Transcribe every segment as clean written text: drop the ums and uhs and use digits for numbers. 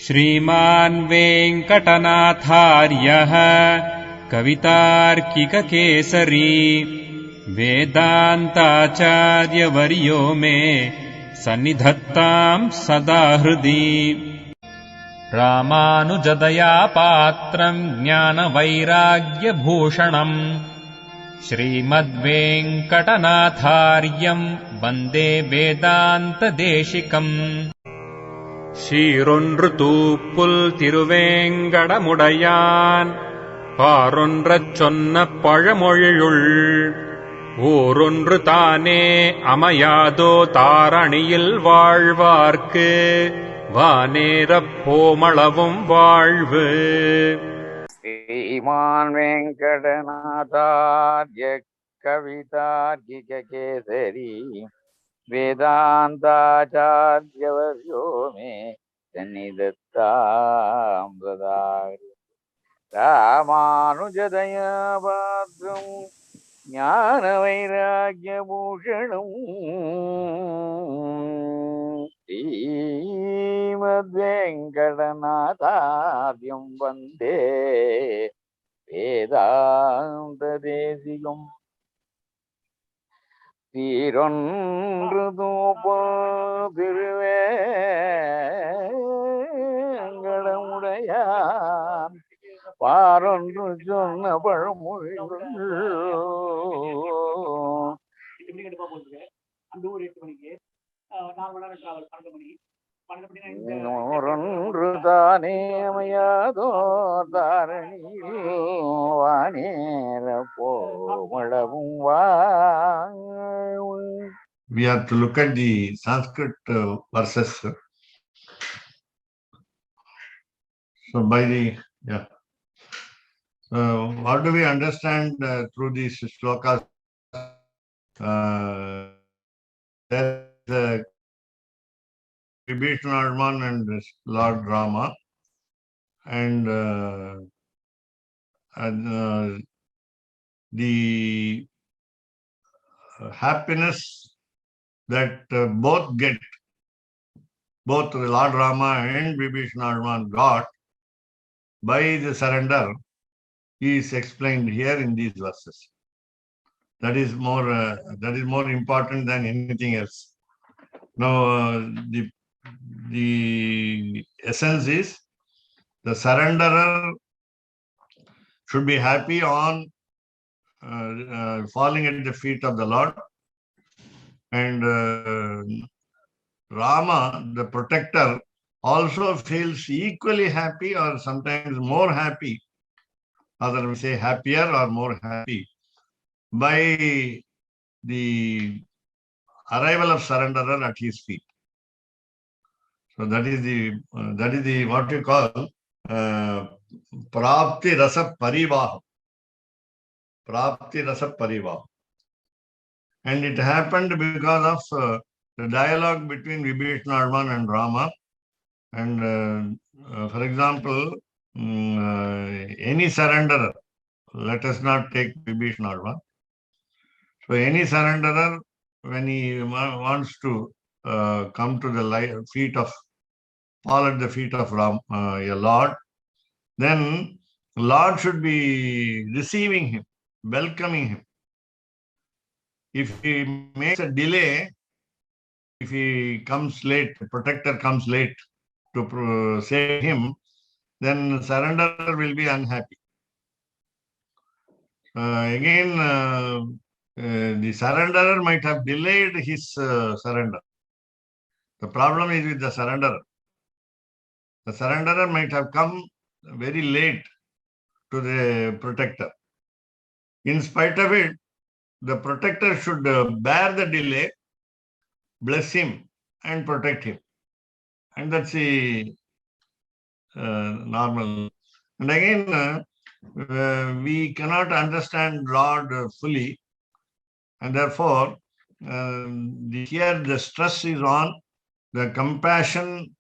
श्रीमान् वेङ्कटनाथार्यः कवितार्किककेसरी वेदान्ताचार्यवर्यो मे सन्निधत्ताम् सदा हृदि। रामानुजदया पात्रम् ज्ञानवैराग्यभूषणम् श्रीमद्वेङ्कटनाथार्यम् वन्दे वेदान्तदेशिकम्। ஷீரொன்று தூப்புல் திருவேங்கடமுடையான் பாரொன்றச் சொன்ன பழமொழியுள் ஊரொன்று தானே அமையாதோ தாரணியில் வாழ்வார்க்கு வானேரப் போமளவும் வாழ்வு. श्रीमान् वेङ्कटनाथार्य कवितार्किककेसरी वेदान्ताचार्यवर्यो मे सन्निधत्ताम् सदा हृदि। रामानुजदया पात्रम् ज्ञानवैराग्यभूषणम् श्रीमद्वेङ्कटनाथार्यम् वन्दे वेदान्तदेशिकम्। சீரொன்று தூப்புல் திருவேங்கடமுடையான் பாரொன்று சொன்ன பழமொழியுள் நூறொன்று தானே அமையாதோ தாரணியில் வானேர போமளவும் வாழ்வு. We have to look at the Sanskrit verses. So by the, what do we understand through these shlokas? There's Vibhishana Arman and Lord Rama, and the happiness that both Lord Rama and Vibhishana Arman got by the surrender is explained here in these verses. That is more important than anything else. Now, the essence is the surrenderer should be happy on falling at the feet of the Lord, and Rama, the protector, also feels equally happy or sometimes more happy, other we say happier or more happy, by the arrival of surrenderer at his feet. So that is the what you call prapti rasa parivah. Prapti rasa parivah. And it happened because of the dialogue between Vibhishana Arman and Rama. And for example, any surrenderer, let us not take Vibhishana Arman. So any surrenderer, when he wants to come to the fall at the feet of a Lord, then Lord should be receiving him, welcoming him. If he makes a delay, if he comes late, the protector comes late to save him, then surrenderer will be unhappy. Again, the surrenderer might have delayed his surrender. The problem is with the surrenderer. The surrenderer might have come very late to the protector. In spite of it, the protector should bear the delay, bless him, and protect him. And that's the normal. And again, we cannot understand Lord fully, and therefore, here the stress is on the compassion,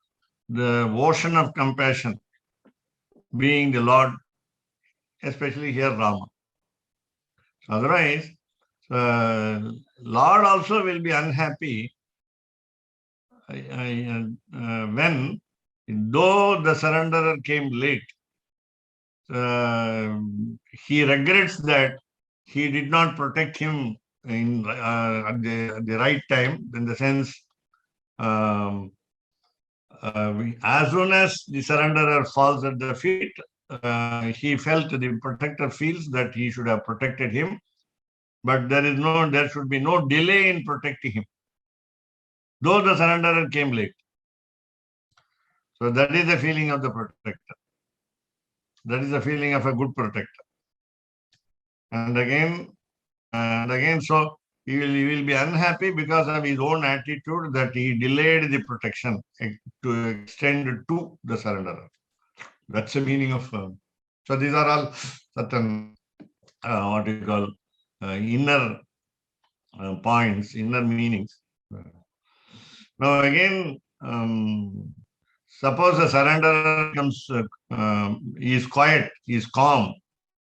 the ocean of compassion, being the Lord, especially here Rama. Otherwise, Lord also will be unhappy when Though the surrenderer came late, he regrets that he did not protect him at the right time, in the sense, as soon as the surrenderer falls at the feet, he felt, the protector feels that he should have protected him, but there should be no delay in protecting him, though the surrenderer came late. So that is the feeling of the protector. That is the feeling of a good protector. And again, so he will be unhappy because of his own attitude that he delayed the protection to extend to the surrenderer. That's the meaning of. So these are all certain what you call inner points, inner meanings. Now again, suppose the surrenderer becomes, he is quiet, he is calm,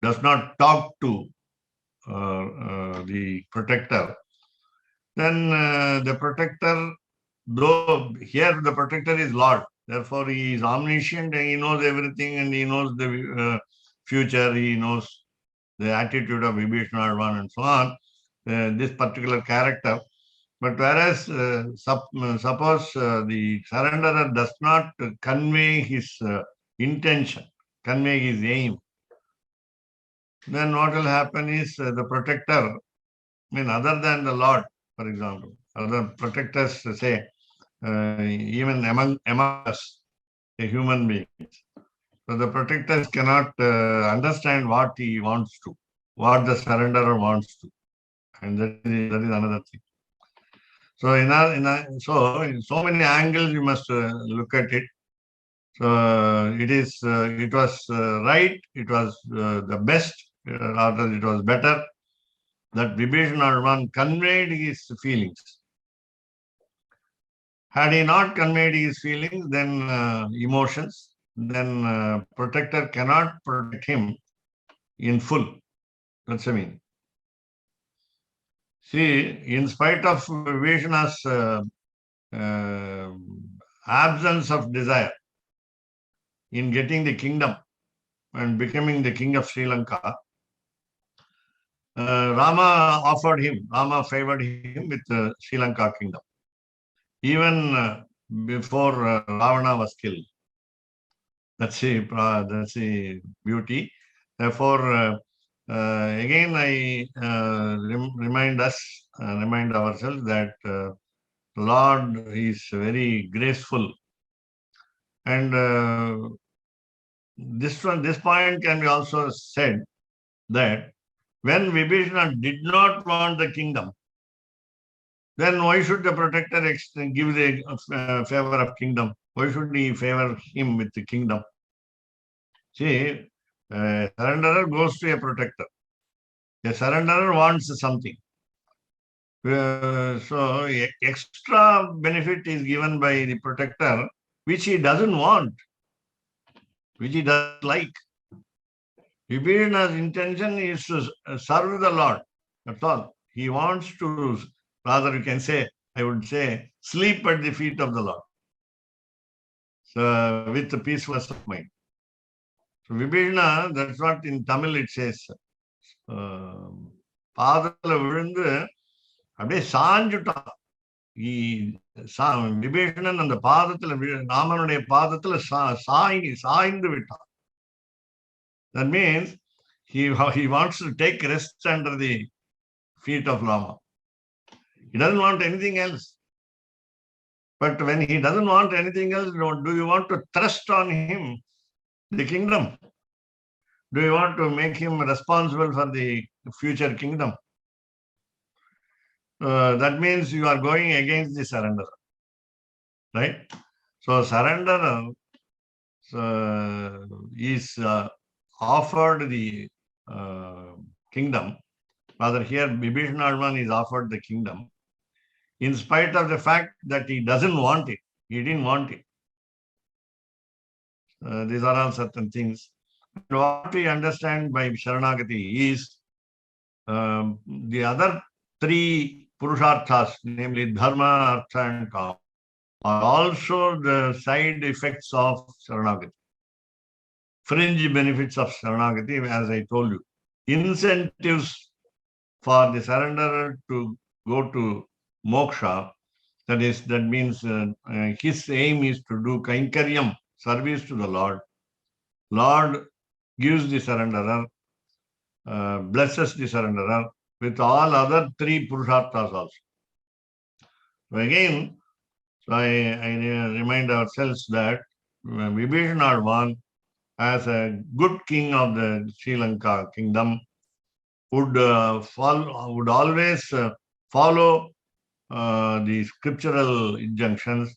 does not talk to the protector, then the protector, though here the protector is Lord, therefore he is omniscient and he knows everything and he knows the future, he knows the attitude of Vibhishana and so on, this particular character. But whereas suppose the surrenderer does not convey his intention, convey his aim, then what will happen is the protector, other than the Lord, for example, other protectors say, even among us, a human beings. So the protectors cannot understand what he wants to, what the surrenderer wants to, and that is another thing. So in so many angles you must look at it. So it was right, it was the best, rather it was better that Vibhishana conveyed his feelings. Had he not conveyed his feelings, then emotions, then protector cannot protect him in full. That's what I mean. See, in spite of Vibhishana's absence of desire in getting the kingdom and becoming the king of Sri Lanka, Rama favored him with the Sri Lanka kingdom, even before Ravana was killed. That's the beauty. Therefore, again, I remind ourselves that Lord is very graceful, and this point can be also said that when Vibhishana did not want the kingdom, then why should the protector give the favor of kingdom? Why should he favor him with the kingdom? See, a surrenderer goes to a protector. A surrenderer wants something. So extra benefit is given by the protector, which he doesn't want, which he doesn't like. Vibhishana's intention is to serve the Lord. That's all. He wants to, rather you can say, I would say, sleep at the feet of the Lord. So with the peacefulness of mind. So Vibhishana, that's what in Tamil it says. பாதத்துல விழுந்து அப்படியே சாஞ்சுட்டான். விபீஷணன் அந்த பாதத்துல ராமனுடைய பாதத்துல சாய்ந்து விட்டான். That means he wants to take rest under the feet of Rama. He doesn't want anything else. But when he doesn't want anything else, do you want to thrust on him the kingdom? Do you want to make him responsible for the future kingdom? That means you are going against the surrenderer, right? So surrenderer is offered the kingdom. Rather here Vibhishana is offered the kingdom in spite of the fact that he doesn't want it. He didn't want it. These are all certain things. And what we understand by Sharanagati is the other three Purusharthas, namely Dharma, Artha and Kama. are also the side effects of Saranagati. Fringe benefits of Saranagati, as I told you. Incentives for the surrenderer to go to moksha, that means his aim is to do kainkaryam, service to the Lord. Lord gives the surrenderer, blesses the surrenderer with all other three purusharthas also. So again, I remind ourselves that Vibhishana one, as a good king of the Sri Lanka kingdom, would always follow the scriptural injunctions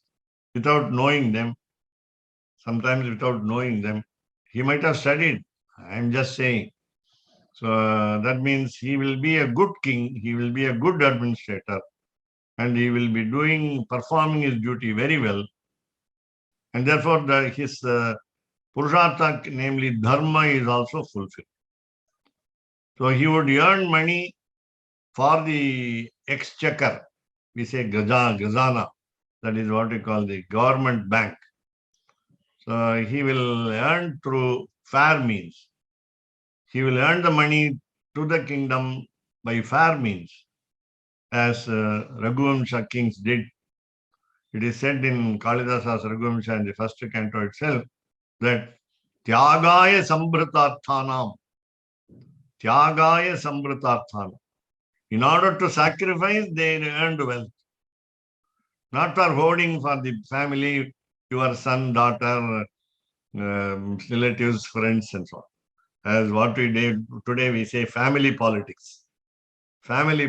without knowing them, sometimes without knowing them. He might have studied, I'm just saying. So that means he will be a good king, he will be a good administrator, and he will be performing his duty very well. And therefore his Purushartha, namely Dharma, is also fulfilled. So he would earn money for the exchequer. We say Gazana, that is what we call the government bank. So he will earn through fair means. He will earn the money to the kingdom by fair means, as Raghuvamsha kings did. It is said in Kalidasa's Raghuvamsha in the first canto itself that Tyagaya Sambritarthanam. Tyagaya Sambritarthanam. In order to sacrifice, they earned wealth. Not for hoarding for the family, your son, daughter, relatives, friends, and so on. As what we did today, we say family politics, family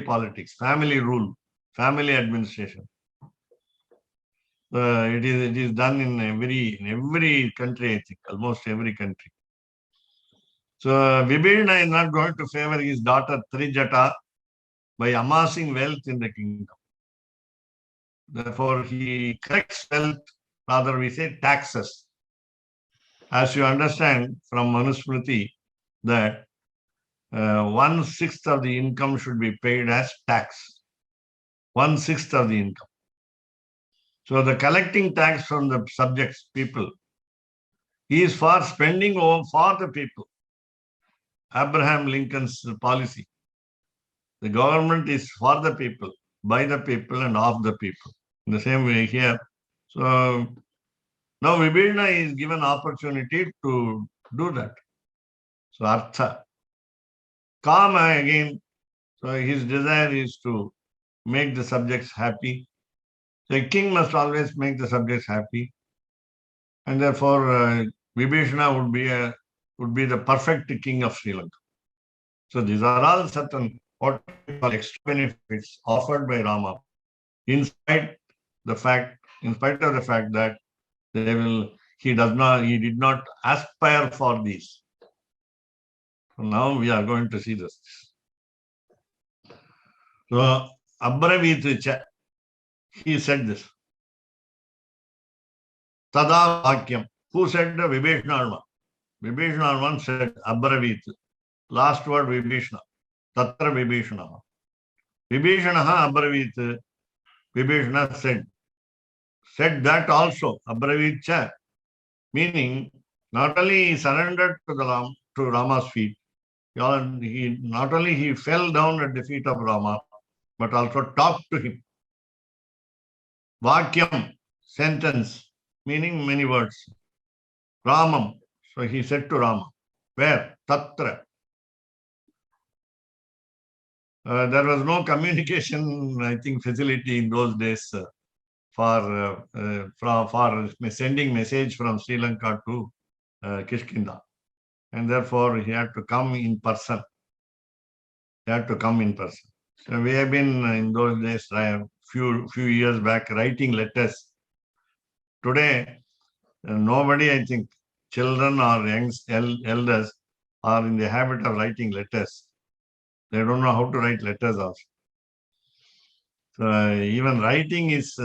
rule, family administration. It is done in every country, I think, almost every country. So Vibhishana is not going to favor his daughter Trijata by amassing wealth in the kingdom. Therefore, he collects wealth, rather we say taxes. As you understand from Manusmriti, that 1/6 of the income should be paid as tax. 1/6 of the income. So the collecting tax from the subjects, people, is for spending for the people. Abraham Lincoln's policy. The government is for the people, by the people, and of the people. In the same way here. So now Vibhishana is given opportunity to do that. So Artha. Kama again. So his desire is to make the subjects happy. So a king must always make the subjects happy. And therefore Vibhishana would be the perfect king of Sri Lanka. So these are all certain what we call extra benefits offered by Rama, in spite of the fact that he did not aspire for these. So now we are going to see this. So Abravit, he said this. Tada Vakyam. Who said Vibhishana? Vibhishana said Abravit. Last word Vibhishana. Tatra Vibhishana. Vibhishana Abravit. Vibhishana said that also, Abravit cha, meaning not only he surrendered to Rama's feet, not only he fell down at the feet of Rama, but also talked to him. Vakyam, sentence, meaning many words. Ramam, so he said to Rama, where? Tatra. There was no communication, I think, facility in those days for sending message from Sri Lanka to Kishkinda. And therefore, he had to come in person. So we have been in those days, few years back, writing letters. Today, nobody, I think, children or elders are in the habit of writing letters. They don't know how to write letters also. So even writing is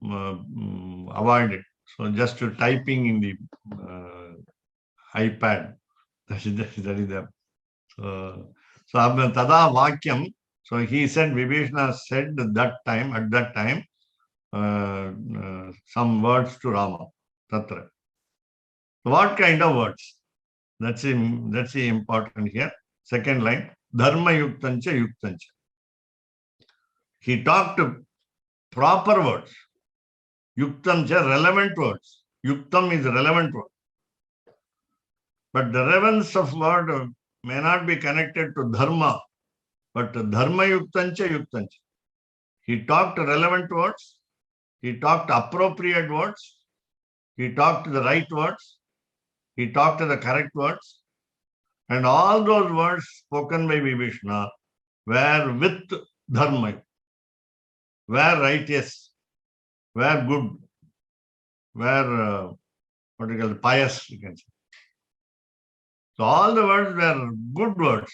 avoided. So just to typing in the iPad, that is there. So Tada Vakyam. So he said, Vibhishana said at that time, some words to Rama. Tatra. What kind of words? That's the important here. Second line, Dharma Yuktancha Yuktancha. He talked proper words. Yuktancha, relevant words. Yuktam is relevant word. But the relevance of word may not be connected to dharma, but dharma yuktancha yuktancha. He talked relevant words. He talked appropriate words. He talked the right words. He talked the correct words. And all those words spoken by Vibhishana were with dharma, were righteous, were good, were what you call pious, you can say. So all the words were good words.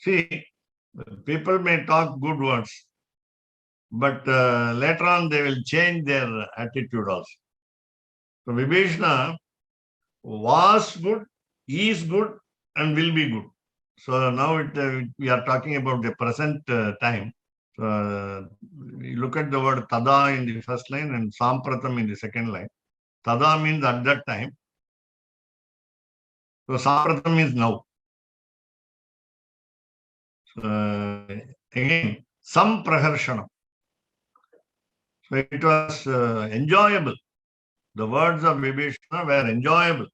See, people may talk good words, but later on they will change their attitude also. So Vibhishana was good, is good, and will be good. So now we are talking about the present time. You look at the word tada in the first line and sampratam in the second line. Tada means at that time. So sampratam means now. Again, some praharshanam. So it was enjoyable. The words of Vibhishana were enjoyable,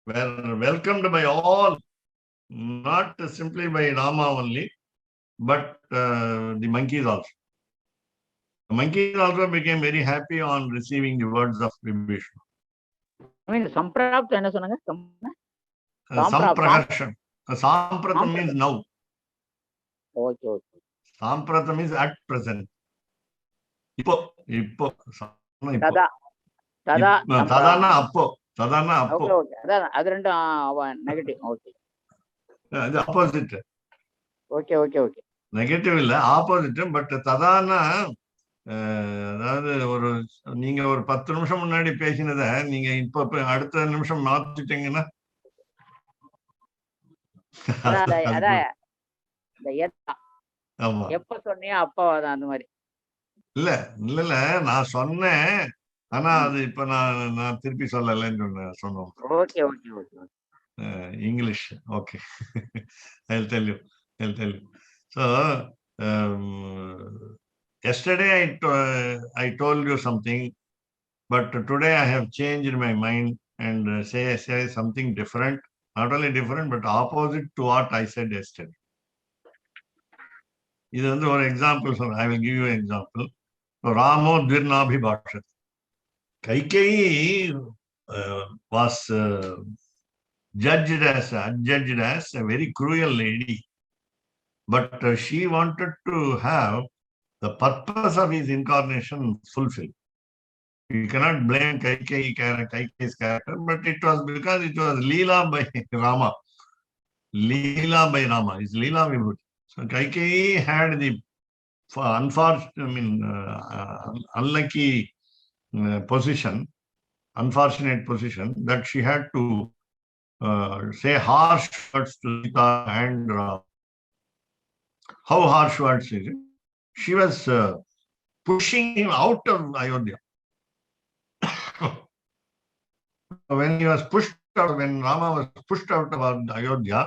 were welcomed by all, not simply by Rama only, but the monkeys also. The monkeys also became very happy on receiving the words of Vibhishana. I mean, samprapta enna sonanga? Sampraharshan. Sampratam means now. Okay. Sampratam is at present. Ippo. Tada. Tadana appo. Tadana appo. Okay. Adu rendu negative. Okay. The opposite. Okay. Negative illa, opposite. But tadana, அதாவது நீங்க ஒரு 10 நிமிஷம் முன்னாடி பேசினத நீங்க இப்ப அடுத்த நிமிஷம் மாத்திட்டீங்கன்னா எப்ப சொன்னியோ அப்ப அந்த மாதிரி இல்ல நான் சொன்னேன், ஆனா அது இப்ப நான் திருப்பி சொல்லலன்னு சொன்னோம். Okay English. Okay. I'll tell you. So yesterday I told you something, but today I have changed my mind and say something different. Not only different, but opposite to what I said yesterday. This is one example. So I will give you an example. So Ramo Dvirnabhibhashat. Kaikeyi was adjudged as a very cruel lady. But she wanted to have the purpose of his incarnation fulfilled. You cannot blame Kaikeyi's character, but it was because it was Leela by Rama. Leela by Rama is Leela Vibhuti. So Kaikeyi had the unlucky unfortunate position that she had to say harsh words to Sita and Rama. How harsh words is it? She was pushing him out of Ayodhya. When Rama was pushed out of Ayodhya,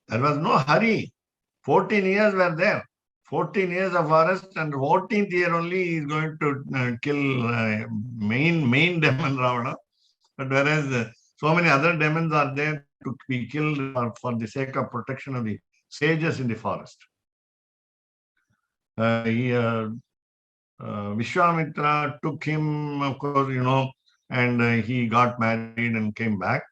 there was no hurry. 14 years were there. 14 years of forest, and 14th year only he is going to kill main demon Ravana. But whereas so many other demons are there to be killed for the sake of protection of the sages in the forest. Vishwamitra took him, of course, and he got married and came back.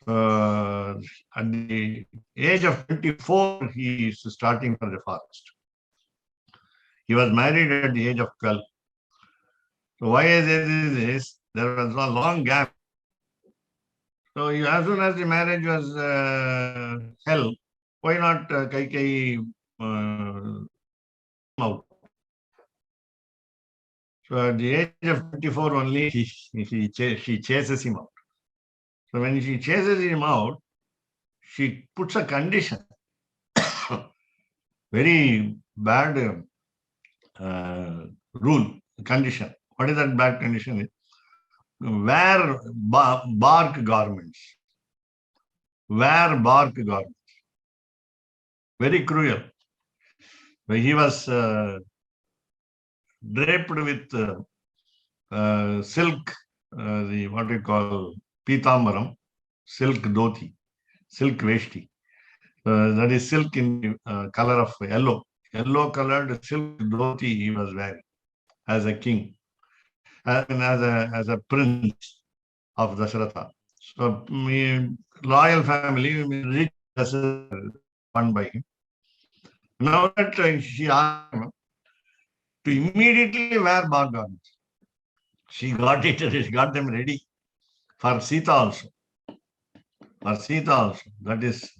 At the age of 24, he is starting for the forest. He was married at the age of 12. So why is this? There was a long gap. So as soon as the marriage was held, why not Kaikeyi out? So at the age of 24 only, she chases him out. So when she chases him out, she puts a condition. Very bad rule, condition. What is that bad condition? Wear bark garments. Wear bark garments. Very cruel. He was draped with silk, the what we call pitambaram, silk dhoti, silk veshti. That is silk in color of yellow. Yellow colored silk dhoti he was wearing as a king, and as a prince of Dasharatha. So loyal family, rich won by him. Now that she asked him to immediately wear bark garments. She got it, she got them ready for Sita also. For Sita also. That is,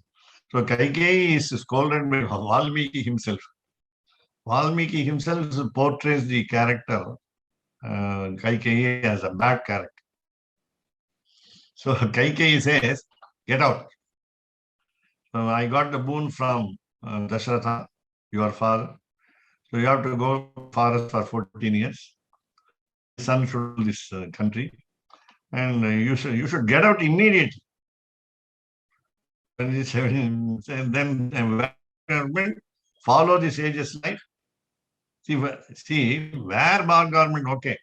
so Kaikeyi is scolded by Valmiki himself. Valmiki himself portrays the character Kaikeyi as a bad character. So Kaikeyi says, get out. So I got the boon from Dasharatha, your father. So you have to go forest for 14 years. Son should rule this country. And you should get out immediately. And then follow the sage's life. See, wear bar garment, okay.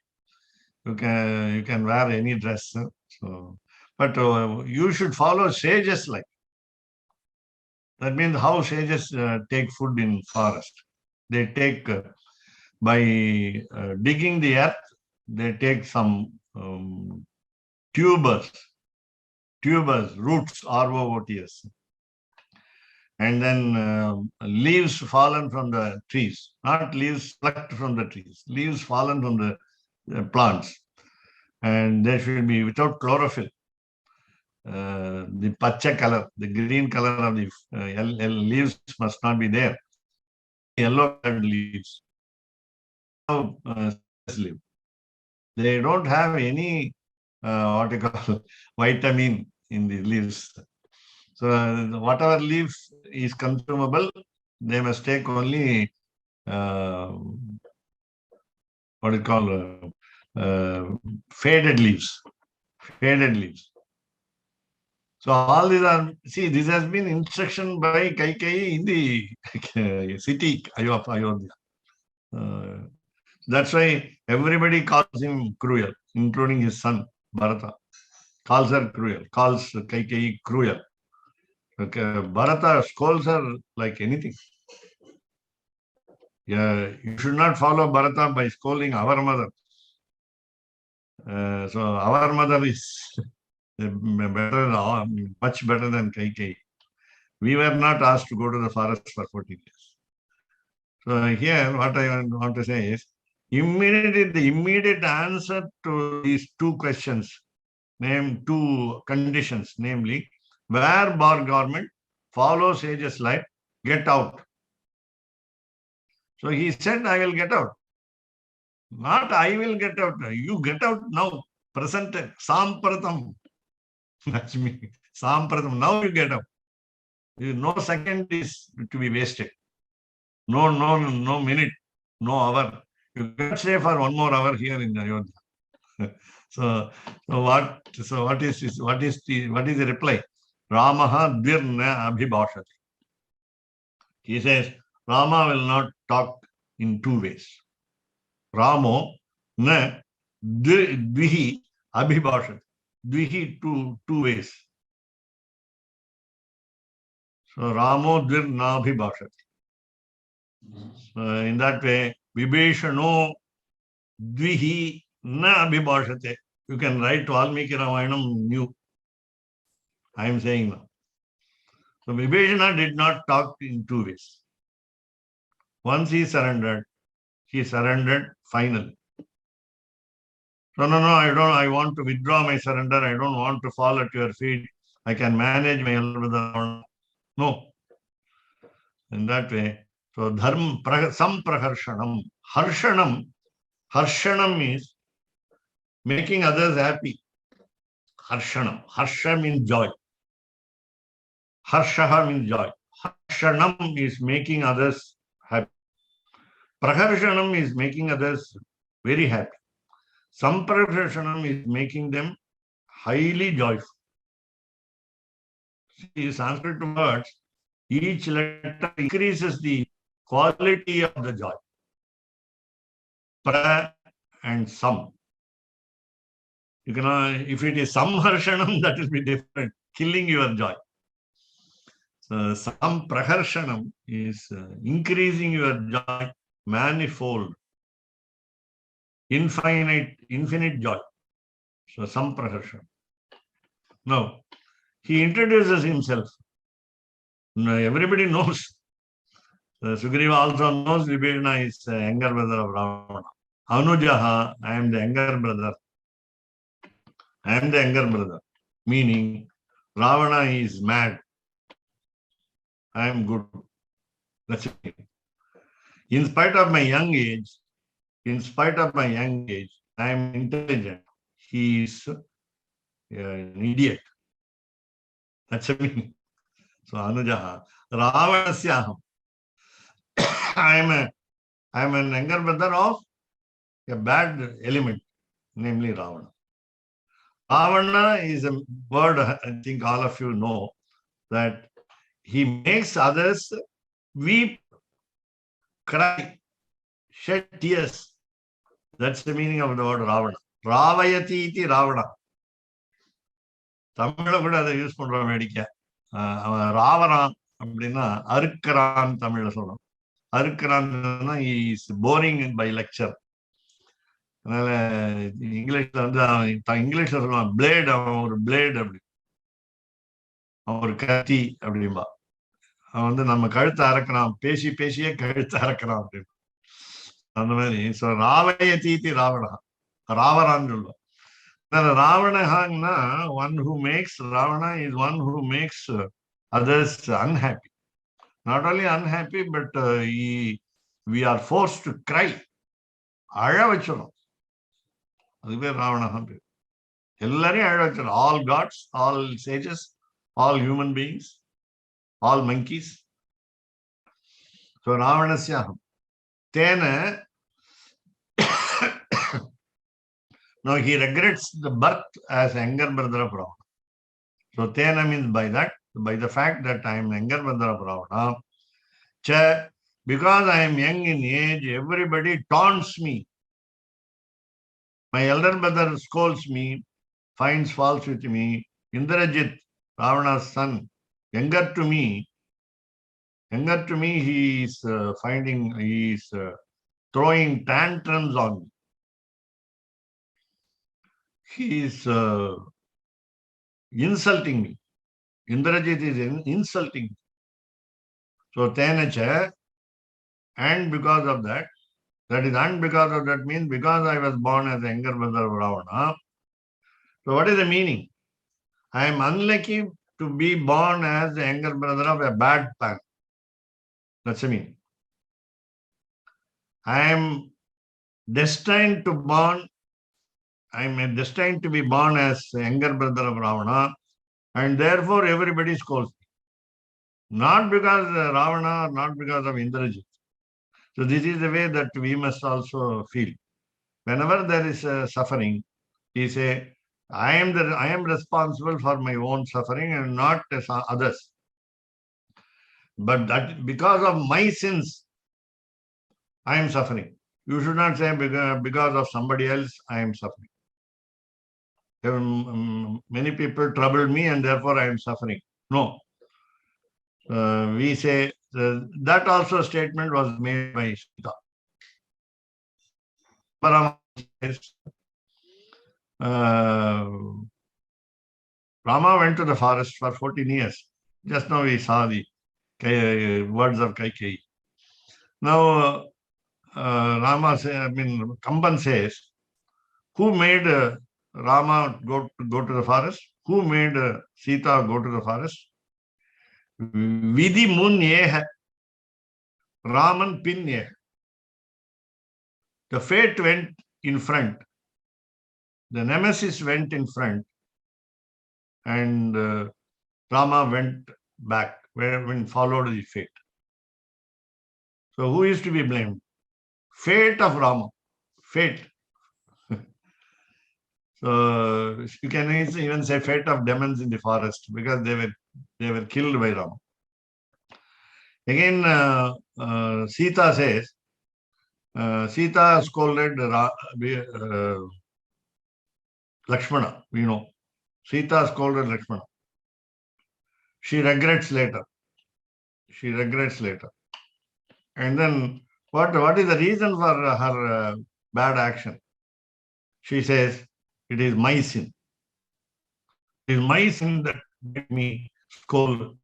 You can wear any dress. So, but you should follow sage's life. That means how sages take food in forest. They take by digging the earth. They take some tubers, roots, ROOTS, and then leaves fallen from the trees, not leaves plucked from the trees, leaves fallen from the plants, and they should be without chlorophyll. The pacha color, the green color of the leaves must not be there. Yellow colored leaves. They don't have any what you call vitamin in the leaves. So whatever leaf is consumable, they must take only what you call faded leaves. Faded leaves. So all these are, see, this has been instruction by Kaikeyi in the city of Ayodhya. That's why everybody calls him cruel, including his son, Bharata. Calls her cruel, calls Kaikeyi cruel. Okay, Bharata scolds her like anything. Yeah, you should not follow Bharata by scolding our mother. So our mother is better, much better than Kaikeyi. We were not asked to go to the forest for 14 years. So here, what I want to say is, the immediate answer to these two questions, two conditions, namely, wear bar garment, follow sage's life, get out. So he said, I will get out. Not I will get out. You get out now. Present Sampratam. That's me. Sampratam. Now you get out. No second is to be wasted. No minute, no hour. You cannot stay for one more hour here in Ayodhya. So what is the reply? Ramaha dvirna abhibhashati. He says, Rama will not talk in two ways. Ramo na dvihi abhibhashati. Dvihi two ways. So Ramo dvirna abhibhashati. In that way, Vibhishano dvihi na abhibhashate. You can write Valmiki Ramayanam new. I am saying now. So Vibhishana did not talk in two ways. Once he surrendered finally. No, I want to withdraw my surrender. I don't want to fall at your feet. I can manage my elder brother. No. In that way, so dharma sampraharshanam. Harshanam is making others happy. Harshanam. Harsha means joy. Harshaha means joy. Harshanam is making others happy. Praharshanam is making others very happy. Sampraharshanam is making them highly joyful. See, Sanskrit words, each letter increases the quality of the joy. Pra and Sam. You can, if it is Samharshanam, that will be different, killing your joy. So, Sam Praharshanam is increasing your joy manifold, infinite joy. So, Sam Praharshanam. Now, he introduces himself. Now, everybody knows. Sugriva also knows Vibhishana is the younger brother of Ravana. Anujaha, I am the younger brother. I am the younger brother. Meaning, Ravana is mad. I am good. That's it. In spite of my young age, I am intelligent. He is an idiot. That's a meaning. So Anujaha. Ravanasyaham. I am an younger brother of a bad element, namely Ravana. Ravana is a word I think all of you know that he makes others weep, cry, shed tears. That's the meaning of the word Ravana. Ravayati iti Ravana. தமிழ்ல கூட அதை use பண்றோம் வேடிக்க. அவன் ராவணான் அப்படின்னா அறுக்கிறான் தமிழ்ல சொல்றோம். அறுக்கிறான்னா is boring by lecture. அதனால இங்கிலீஷ்ல வந்து இங்கிலீஷ்ல சொல்லுவான் பிளேட், அவன் ஒரு பிளேட் அப்படி, அவன் ஒரு கத்தி அப்படின்பா. அவன் வந்து நம்ம கழுத்தை அறக்கிறான், பேசியே கழுத்தை அறக்கிறான் அப்படின்னு. அந்த மாதிரி ராவய தீத்தி ராவணா, ராவணான்னு சொல்லுவான். Ravana, one who makes Ravana is one who makes others unhappy. Not only unhappy, but we are forced to cry. Azhavachano. That's Ravana. All gods, all sages, all human beings, all monkeys. So Ravanasya. Tena. Now he regrets the birth as younger brother of Ravana. So Tena means by that, by the fact that I am younger brother of Ravana. Cha, because I am young in age, everybody taunts me. My elder brother scolds me, finds faults with me. Indrajit, Ravana's son, younger to me, he is throwing tantrums on me. He is insulting me. Indrajit is insulting me. So, Tenacha, and because of that means because I was born as a younger brother of Ravana. So, what is the meaning? I am unlucky to be born as the younger brother of a bad man. That's the meaning. I am destined to be born as a younger brother of Ravana, and therefore everybody scolds me. Not because of Ravana, not because of Indrajit. So this is the way that we must also feel. Whenever there is suffering, he say, I am responsible for my own suffering and not others. But that because of my sins, I am suffering. You should not say because of somebody else, I am suffering. Many people troubled me and therefore I am suffering. No. We say that also statement was made by Sita. Rama went to the forest for 14 years. Just now we saw the words of Kaikeyi. Now, Kamban says, who made Rama go to the forest? Who made Sita go to the forest? Vidhi mun ye hai, Raman pin ye hai. The fate went in front. The nemesis went in front. And Rama went back, when followed the fate. So who is to be blamed? fate of Rama. Fate. So you can even say fate of demons in the forest because they were killed by Rama. Again, Sita says, Sita scolded Lakshmana, Sita scolded Lakshmana. She regrets later. And then what is the reason for her bad action? She says, it is my sin. It is my sin that made me scold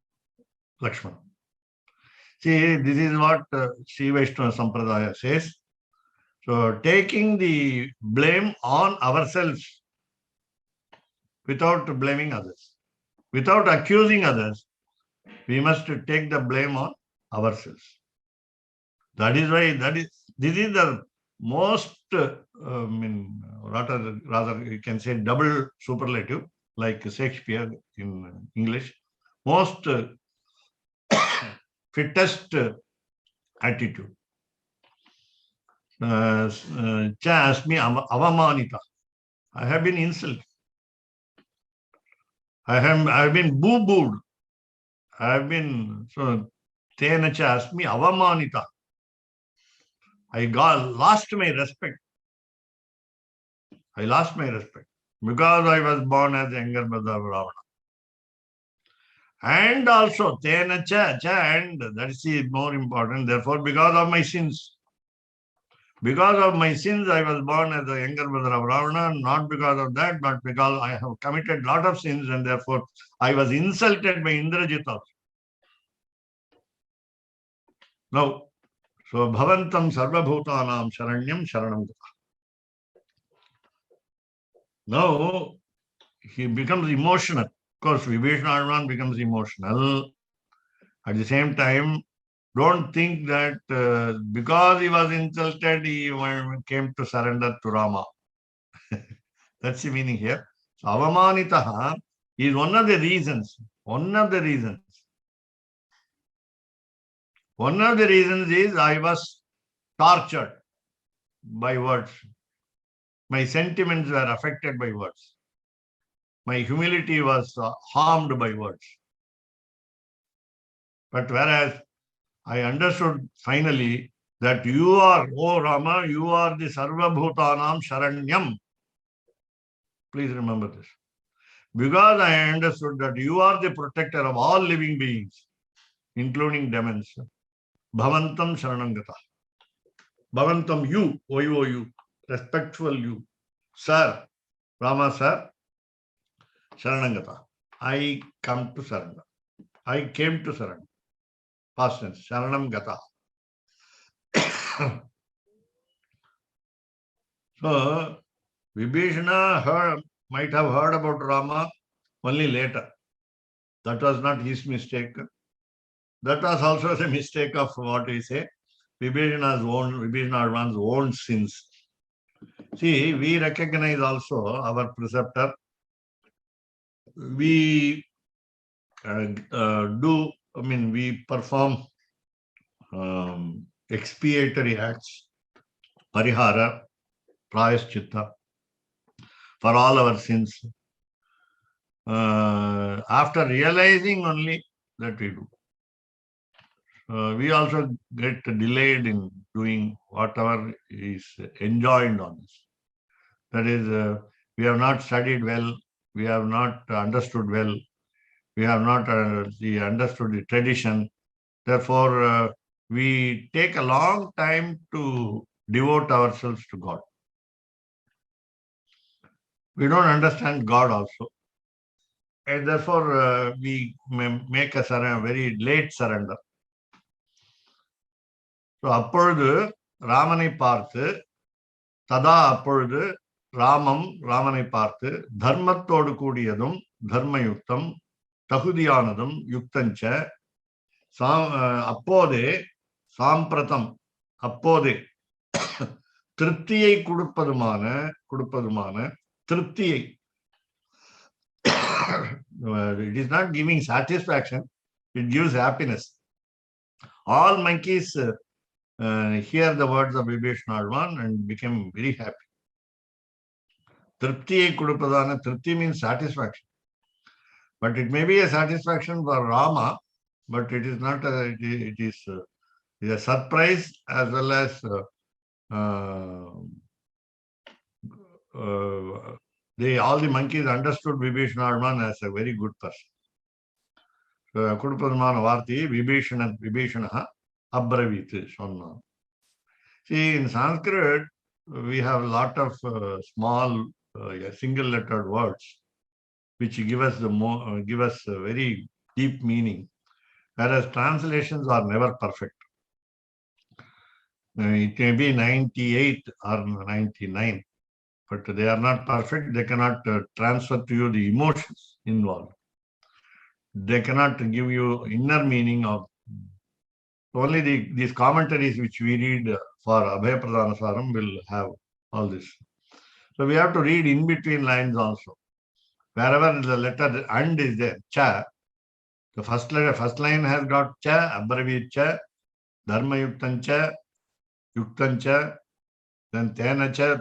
Lakshmana. See, this is what Sri Vaishnava Sampradaya says. So taking the blame on ourselves without blaming others, without accusing others, we must take the blame on ourselves. That is why this is the most, rather you can say double superlative, like Shakespeare in English, most fittest attitude. Cha asmi avamanita. I have been insulted. I have been boo-booed. I have been, so tena cha asmi avamanita. I lost my respect. I lost my respect because I was born as younger brother of Ravana. And also, tena cha, and that is more important. Therefore, because of my sins, I was born as the younger brother of Ravana, not because of that, but because I have committed a lot of sins and therefore I was insulted by Indrajit also. Now, so bhavantam sarvabhutanam sharanyam sharanam gata. Now, he becomes emotional. Of course, Vibhishana becomes emotional. At the same time, don't think that because he was insulted, he came to surrender to Rama. That's the meaning here. So, avamanitaha is one of the reasons. One of the reasons is I was tortured by words. My sentiments were affected by words. My humility was harmed by words. But whereas I understood finally that you are, O Rama, you are the Sarva Bhutanam Sharanyam. Please remember this. Because I understood that you are the protector of all living beings, including demons. Bhavantam Sharanangata. Bhavantam, you, O-U, respectful you. Sir, Rama sir, Sharanangata. I come to surrender. I came to surrender. Past tense, Sharanam Gata. So, Vibhishana might have heard about Rama only later. That was not his mistake. That was also the mistake of what we say, Vibhishana's own sins. See, we recognize also our preceptor. We we perform expiatory acts, parihara, prayaschitta, for all our sins. After realizing only that we do. We also get delayed in doing whatever is enjoined on us. That is, we have not studied well, we have not understood well, we have not understood the tradition. Therefore, we take a long time to devote ourselves to God. We don't understand God also. And therefore, we make a very late surrender. So, அப்பொழுது ராமனை பார்த்து ததா அப்பொழுது ராமனை பார்த்து தர்மத்தோடு கூடியதும் தர்மயுக்தம் தகுதியானதும் யுக்தஞ்ச அப்போதே சாம்பிரதம் அப்போதே திருப்தியை கொடுப்பதுமான திருப்தியை it is not giving satisfaction, it gives happiness. All monkeys hear the words of Vibhishana and became very happy. Tripti Kudupadana, Tripti means satisfaction. But it may be a satisfaction for Rama, but it is not it is a surprise as well as all the monkeys understood Vibhishana as a very good person. So Kudupadana Varti Vibhishana Abravit Sonna. See, in Sanskrit, we have a lot of small single-lettered words which give us a very deep meaning, whereas translations are never perfect. It may be 98 or 99, but they are not perfect. They cannot transfer to you the emotions involved. They cannot give you inner meaning of only these commentaries which we read for Abhaya Pradana Saram will have all this. So we have to read in between lines also. Wherever the letter and is there, cha, the first line has got cha, abravit cha, dharma yuktan cha, then tena cha,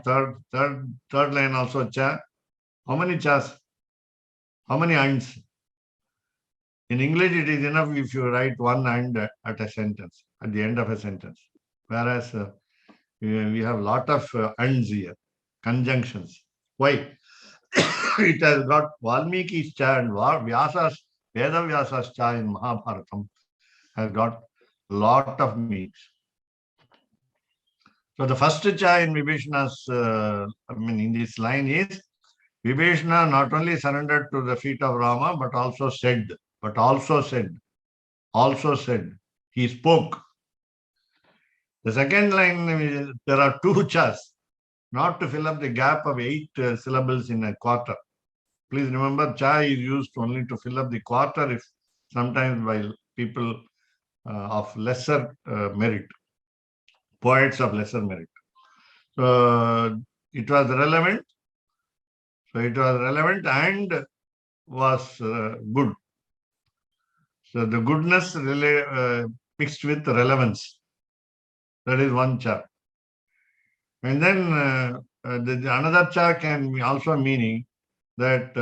third line also cha. How many chas? How many ands? In English, it is enough if you write one and at a sentence, at the end of a sentence. Whereas we have a lot of ands here, conjunctions. Why? It has got Valmiki's cha and Vyasa's, Veda Vyasa's cha in Mahabharatam has got a lot of meanings. So the first cha in Vibhishana's, in this line is, Vibhishana not only surrendered to the feet of Rama, but also said, he spoke. The second line, there are two chas, not to fill up the gap of 8 syllables in a quarter. Please remember, cha is used only to fill up the quarter if sometimes by people of lesser merit, poets of lesser merit. So it was relevant. And was good. So the goodness mixed with relevance. That is one cha. And then another cha can also meaning that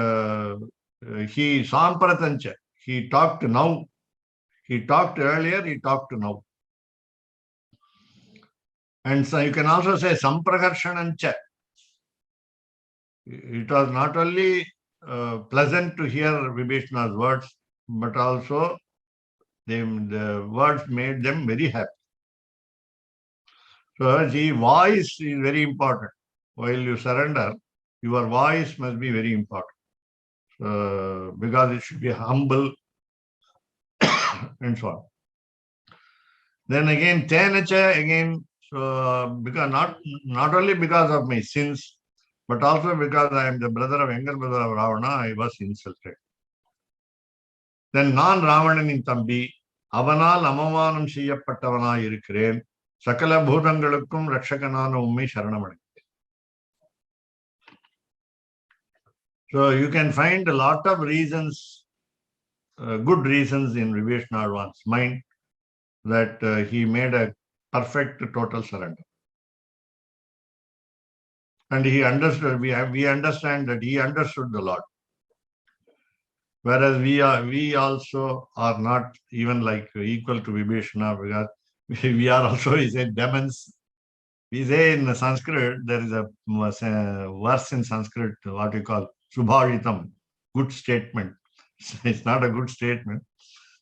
he sampratancha. He talked now. He talked earlier, he talked now. And so you can also say samprakarshanancha. It was not only pleasant to hear Vibhishana's words, but also the words made them very happy. So the voice is very important. While you surrender, your voice must be very important. Because it should be humble and so on. Then again, tenacha again, so because not only because of my sins, but also because I am the younger brother of Ravana, I was insulted. Then non-Ravananin Thambi, Avanal Amavanam Siyappattavana Irikren, Sakala Bhutangalukkum Rakshakanana Ummi Sharanamani. So you can find a lot of reasons, good reasons in Vibhishana's mind that he made a perfect total surrender. And he understood, we understand that he understood the Lord. Whereas we also are not even like equal to Vibhishana, because we are also, he said, demons. We say in Sanskrit, there is a verse in Sanskrit, what we call Subhavitam, good statement. It's not a good statement.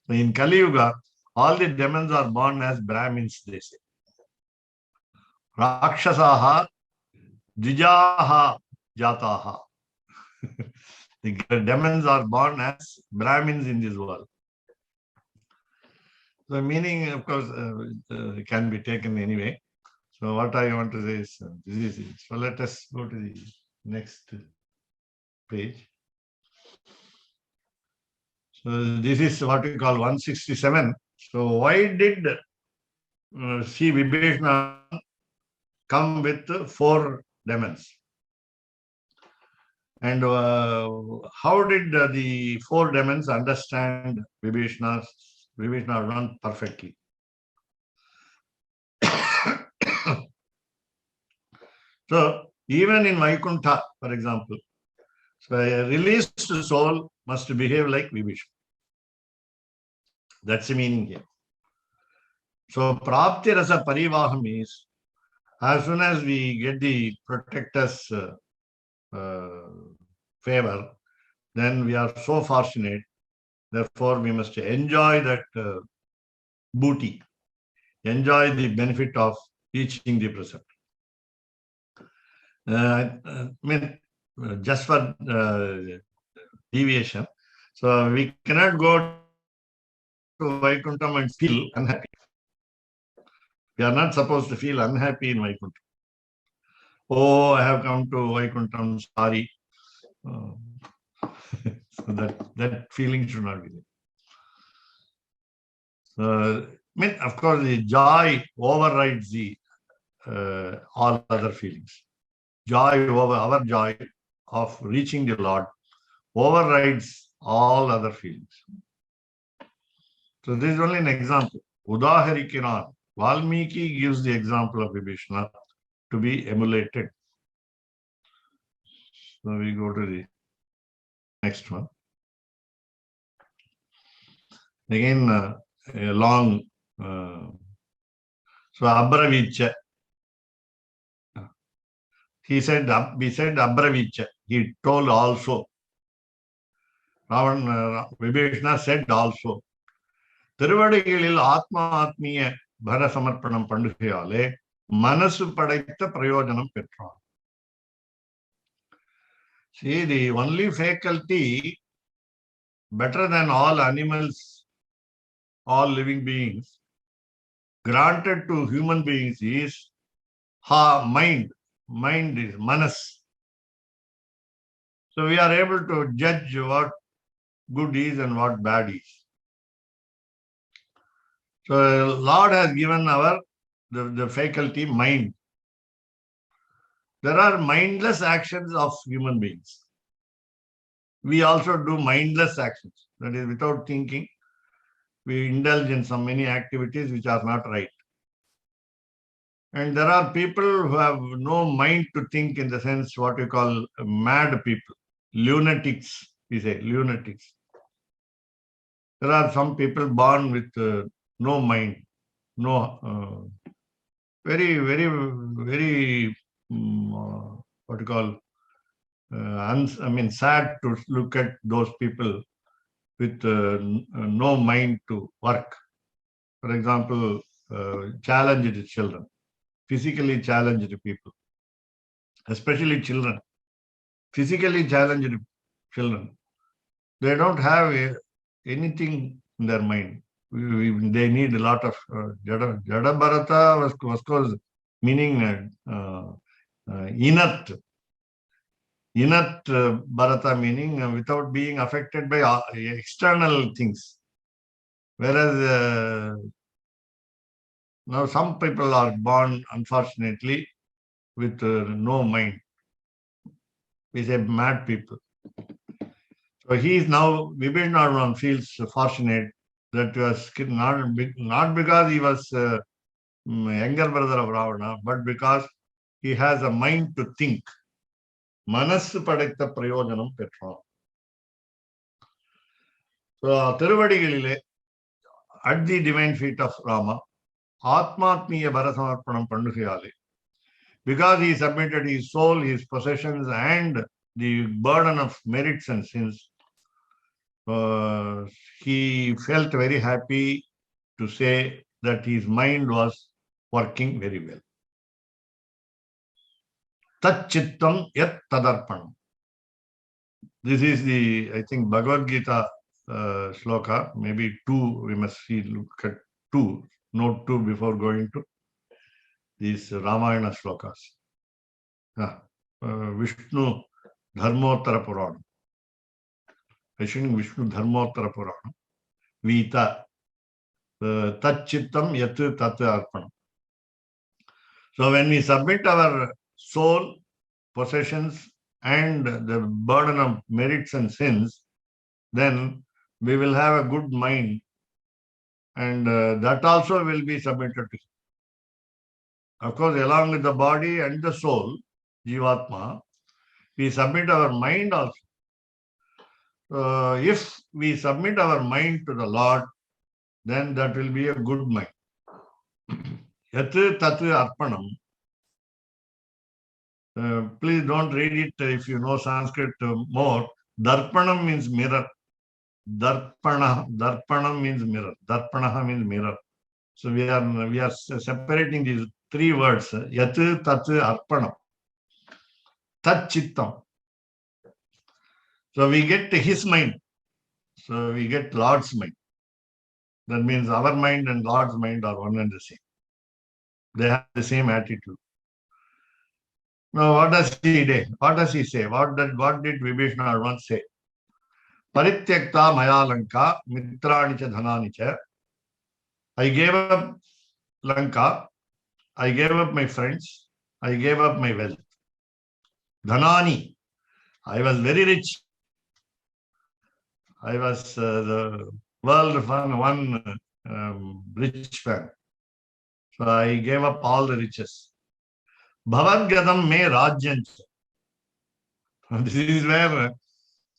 So in Kali Yuga, all the demons are born as Brahmins, they say. Rakshasaha, Dvijaha, Jataha. The demons are born as Brahmins in this world. The meaning, of course, can be taken anyway. So what I want to say is, this is it. So let us go to the next page. So this is what we call 167. So why did Sri Vibhishana come with 4 demons? And how did the 4 demons understand Vibhishana perfectly? So even in Vaikuntha, for example, so a released soul must behave like Vibhishana. That's the meaning here. So Prapti Rasa Parivaham is, as soon as we get the protector's favor, then we are so fortunate. Therefore, we must enjoy that booty, enjoy the benefit of reaching the precept. I mean, just for deviation. So we cannot go to Vaikuntham and feel unhappy. We are not supposed to feel unhappy in Vaikuntham. Oh, I have come to Vaikuntham, sorry. So that feeling should not be there. I mean, of course, the joy overrides the all other feelings. Joy over our joy of reaching the Lord overrides all other feelings. So this is only an example. Udaharikiran. Valmiki gives the example of Vibhishana to be emulated. So we go to the next one. Again, a long. So Abharavicha. We said Abharavicha. He told also. Vibhishana said also. திருவடிகளில் ஆத்மா ஆத்மீய பர சமர்ப்பணம் பண்ணுகையாலே மனசு படைத்த பிரயோஜனம் பெற்றான். See, the only faculty better than all animals, all living beings, granted to human beings is mind. Mind is manas. So we are able to judge what good is and what bad is. So Lord has given the faculty mind. There are mindless actions of human beings. We also do mindless actions. That is, without thinking, we indulge in some many activities which are not right. And there are people who have no mind to think, in the sense what you call mad people, lunatics, we say, lunatics. There are some people born with no mind, no, very, very, very, what you call, sad to look at those people with no mind to work. For example, challenged children, physically challenged people, especially children, physically challenged children. They don't have anything in their mind. They need a lot of Jada Bharata was course meaning inert. Inert Bharata meaning without being affected by external things. Whereas now some people are born, unfortunately, with no mind. We say mad people. So he is now, Vibhishana feels fortunate that he was not because he was younger brother of Ravana, but because he has a mind to think. Manasu padaitha prayojanam petran. So Tiruvadigalile, at the divine feet of Rama, Atmatmiya Bharasamarpanam Pandukayale, because he submitted his soul, his possessions, and the burden of merits and sins, he felt very happy to say that his mind was working very well. Tat chittam yat tadarpanam. This is the, I think, Bhagavad Gita sloka, maybe two, we must see, look at two, note two before going to these Ramayana slokas. Vishnu Dharmottara Purana. I think Vishnu Dharmottara Purana. Vita. Tat chittam yat tat arpanam. So when we submit our soul, possessions, and the burden of merits and sins, then we will have a good mind, and that also will be submitted to him. Of course, along with the body and the soul, Jivatma, we submit our mind also. If we submit our mind to the Lord, then that will be a good mind. Yat tat arpanam. Please don't read it if you know Sanskrit more. Darpanam means mirror. Darpanam means mirror. Darpanaha means mirror. So we are separating these three words. Yat tat arpanam. Tat chittam. So we get his mind. So we get Lord's mind. That means our mind and Lord's mind are one and the same. They have the same attitude. Now, what does he say? What does he say? What did Vibhishana once say? Parityakta maya lanka mitrani cha dhanani cha. I gave up Lanka. I gave up my friends. I gave up my wealth. Dhanani. I was very rich. I was the world one rich man. So I gave up all the riches. Bhavat me rajyancha. This is where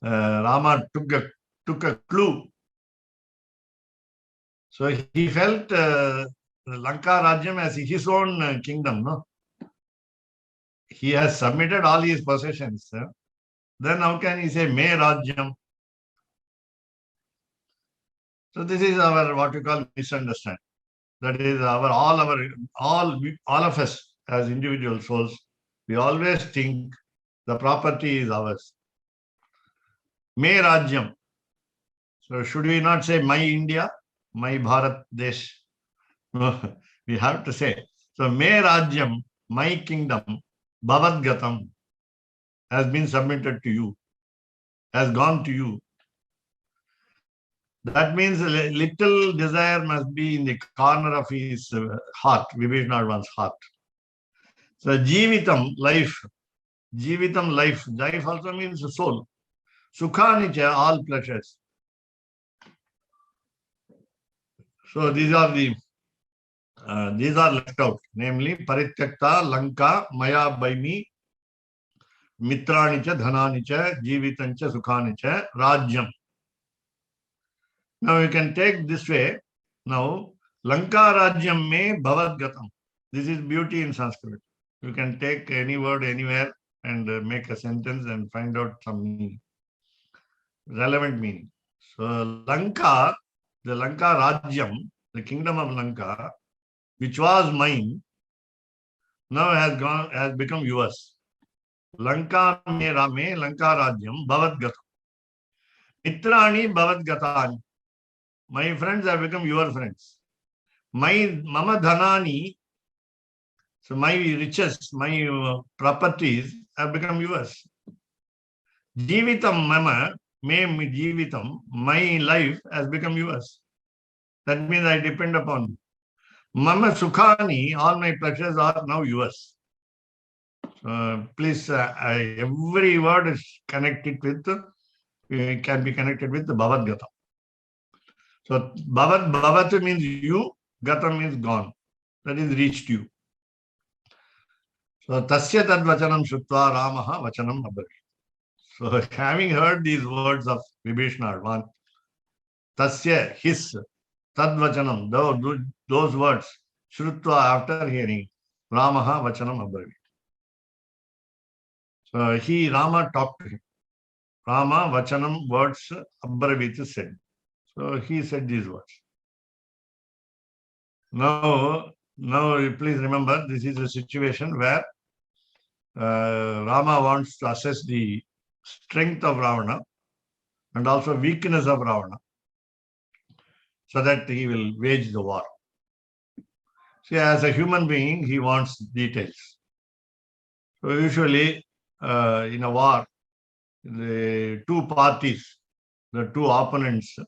Rama took a clue. So he felt Lanka Rajyam as his own kingdom. No, he has submitted all his possessions. Then how can he say me Rajyam? So this is our what we call misunderstanding. That is all of us as individual souls. We always think the property is ours. Me Rajyam. So should we not say my India, my Bharat Desh? No, we have to say. So me Rajyam, my kingdom, Bhavat Gatam, has been submitted to you, has gone to you. That means a little desire must be in the corner of his heart, Vibhishana's heart. So Jivitam, life. Jivitam, life. Life also means soul. Sukhanicha, all pleasures. So these are left out. Namely, Parityakta, Lanka, Maya by me, Mitranicha, Dhananicha, Jivitancha, Sukhanicha, Rajyam. Now you can take this way. Now, Lanka Rajyam me Bhavat Gatam. This is beauty in Sanskrit. You can take any word anywhere and make a sentence and find out some meaning, relevant meaning. So Lanka, the Lanka Rajyam, the kingdom of Lanka, which was mine, now has become yours. Lanka me Rame, Lanka Rajyam, Bhavat Gatam. Mitrani Bhavat Gatani. My friends have become your friends. My Mama Dhanani, so my riches, my properties have become yours. Jivitam Mama, me Jivitam, my life has become yours. That means I depend upon you. Mama Sukhani, all my pleasures are now yours. Please, every word is connected with, can be connected with the Bhavat Gatam. So Bhavat means you, Gatam means gone. That is reached you. So Tasya Tad Vachanam Shutva Ramaha Vachanam Abhaya. So having heard these words of Vibhishana, one, Tasya, his, Tad Vachanam, those words, Shrutva, after hearing, Ramaha Vachanam Abhaya. So Rama talked to him. Rama Vachanam words Abharavit said. So he said these words. Now, please remember, this is a situation where Rama wants to assess the strength of Ravana and also weakness of Ravana so that he will wage the war. See, as a human being, he wants details. So usually in a war, the two parties, the two opponents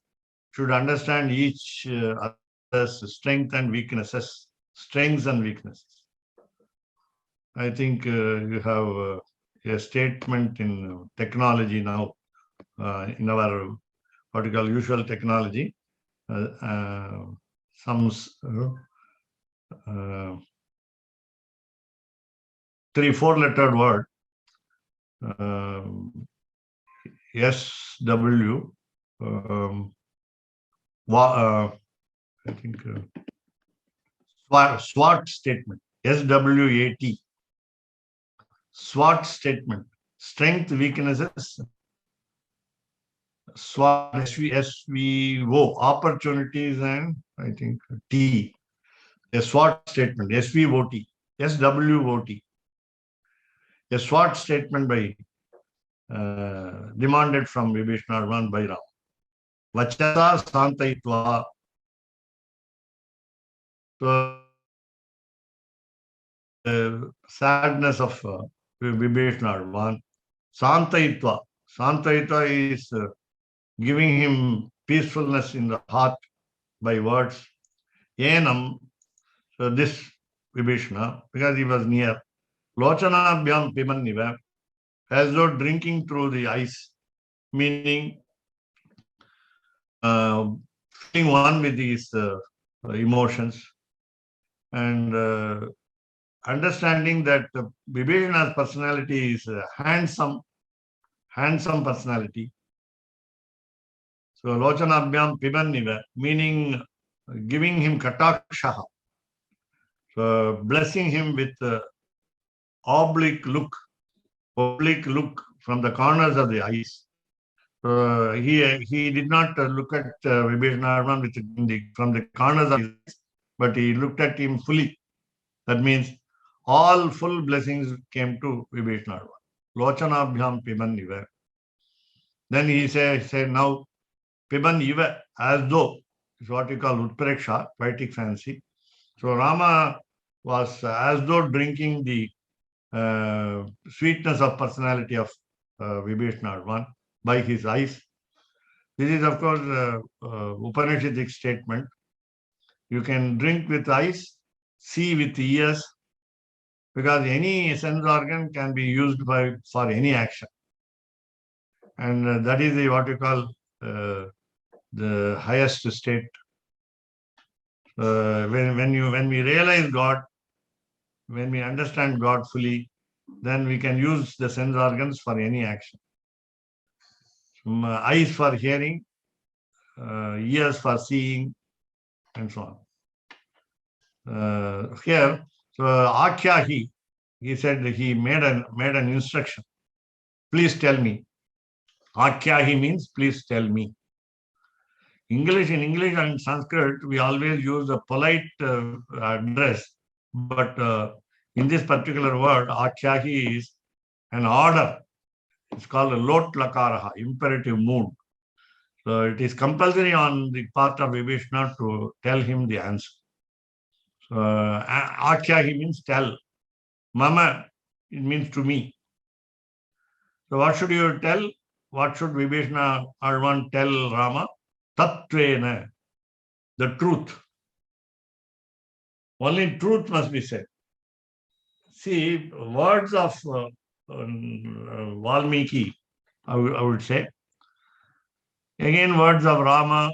should understand each other's strengths and weaknesses. I think you have a statement in technology now, in our what we call usual technology. Some 4-lettered word. SW. I think SWOT statement. SWAT. SWOT statement. Strength, weaknesses. SWOT, SVO, opportunities, and I think T. A SWOT statement. SVOT. SWOT. A SWOT statement by demanded from Vibhishana one by Ram. Vachata Santayitva. So the sadness of Vibhishana one. Santayitva. Santayitva is giving him peacefulness in the heart by words. Enam. So this Vibhishana, because he was near. Lochanabhyam pimanniva, as though drinking through the ice, meaning feeling one with these emotions, and understanding that Vibhishana's personality is handsome personality. So Lochanabhyam pimanniva, meaning giving him katakshaha, so blessing him with oblique look from the corners of the eyes. He did not look at Vibhishana from the corners of his eyes, but he looked at him fully. That means all full blessings came to Vibhishana. Lochanabhyam piban iva. Then he said now piban iva, as though, is what you call utpreksha, poetic fancy. So Rama was as though drinking the sweetness of personality of Vibhishana by his eyes. This is, of course, Upanishadic statement. You can drink with eyes, see with ears, because any sense organ can be used for any action. And that is what you call the highest state. When we realize God, when we understand God fully, then we can use the sense organs for any action. Eyes for hearing, ears for seeing, and so on. Here, so Akyahi, he said he made an instruction. Please tell me. Akyahi means please tell me. In English and Sanskrit, we always use a polite address, but in this particular word, Akyahi is an order. It's called a lot lakaraha, imperative mood. So it is compulsory on the part of Vibhishana to tell him the answer. So Akyahi means tell. Mama, it means to me. So what should you tell? What should Vibhishana Arvan tell Rama? Tattvena, the truth. Only truth must be said. See, words of Valmiki, I would say. Again, words of Rama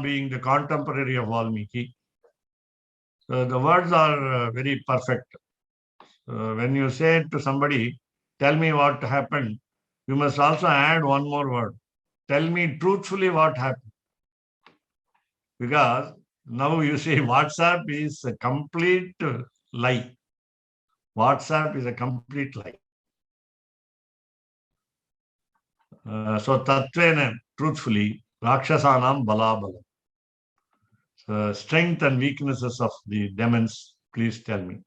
being the contemporary of Valmiki. So the words are very perfect. When you say to somebody, tell me what happened, you must also add one more word. Tell me truthfully what happened. Because now you see WhatsApp is a complete lie. WhatsApp is a complete lie. So tattvena, truthfully, rakshasanam balabala. So strength and weaknesses of the demons, please tell me.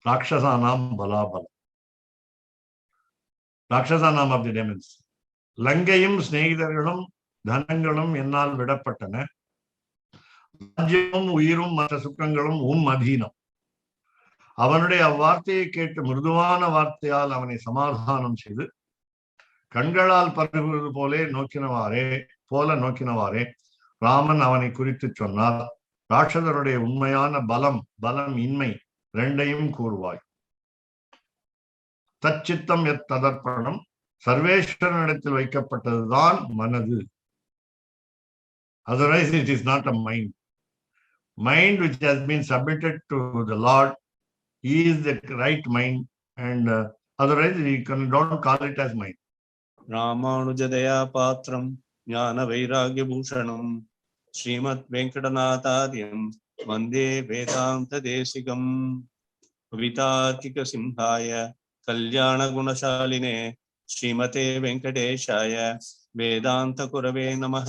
Rakshasanam balabala. Rakshasanam of the demons. Langayum snehidargalum dhanangalum ennal vidapattana. Rajyam uyirum mata sukkangalum adhinam. அவனுடைய அவ்வார்த்தையை கேட்டு மிருதுவான வார்த்தையால் அவனை சமாதானம் செய்து கண்களால் பருகுவது போல நோக்கினவாறே ராமன் அவனை குறித்து சொன்னார். ராட்சதருடைய உண்மையான பலம் இன்மை இரண்டையும் கூறுவாய். தச்சித்தம் ததர்ப்பணம், சர்வேஸ்வரனிடத்தில் வைக்கப்பட்டதுதான் மனது. Otherwise it is not a mind. Mind which has been submitted to the Lord he is the right mind, and otherwise you don't call it as mind. ராமானுஜதயா பாத்திரம் ஞான வைராகிய பூஷணம் ஸ்ரீமத் வெங்கடநாதாரியம் வந்தே வேதாந்த தேசிகம் கவிதார்க்கிக சிம்ஹாய கல்யாண குணசாலினே ஸ்ரீமதே வெங்கடேஷாய வேதாந்த குரவே நமஹ.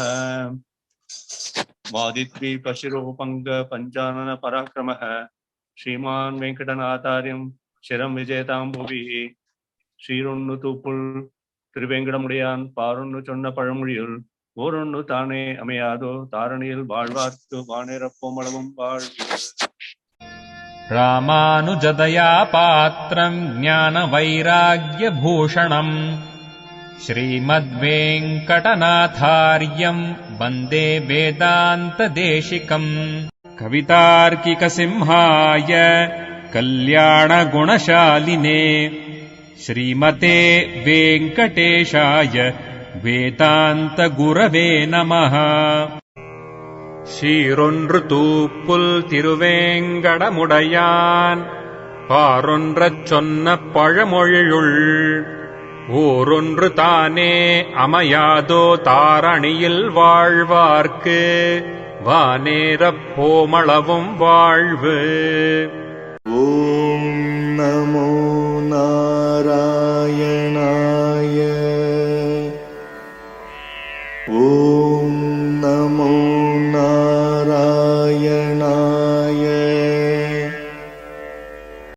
வாதித்வீபசிரோபங்க பஞ்சானன பராக்கிரமः ஸ்ரீமான் வெங்கடநாதாரியம் சிரம் விஜேதாம் புவி. ஸ்ரீரொன்னு தூப்புள் திருவேங்கடமுடையான் பாரொன்னு சொன்ன பழமொழியுள் ஓரொன்னு தானே அமையாதோ தாரணியில் வாழ்வார்க்கு வானேரப்போமளவும் வாழ்வு. ராமானுஜதயா பாத்திரம் ஞான வைராகிய பூஷணம் ஸ்ரீமத்வேங்கடநாதார்யம் வந்தே வேதாந்த தேசிகம் கவிதார்க்கிக சிம்ஹாய கல்யாண குணசாலினே ஸ்ரீமதே வெங்கடேஷாய வேதாந்த குரவே நமஹ. சீரொன்று தூப்புல் திருவேங்கடமுடையான் பாரொன்றச் சொன்ன பழமொழியுள் ஓரொன்று தானே அமையாதோ தாரணியில் வாழ்வார்க்கு வானேரப் போமளவும் வாழ்வு.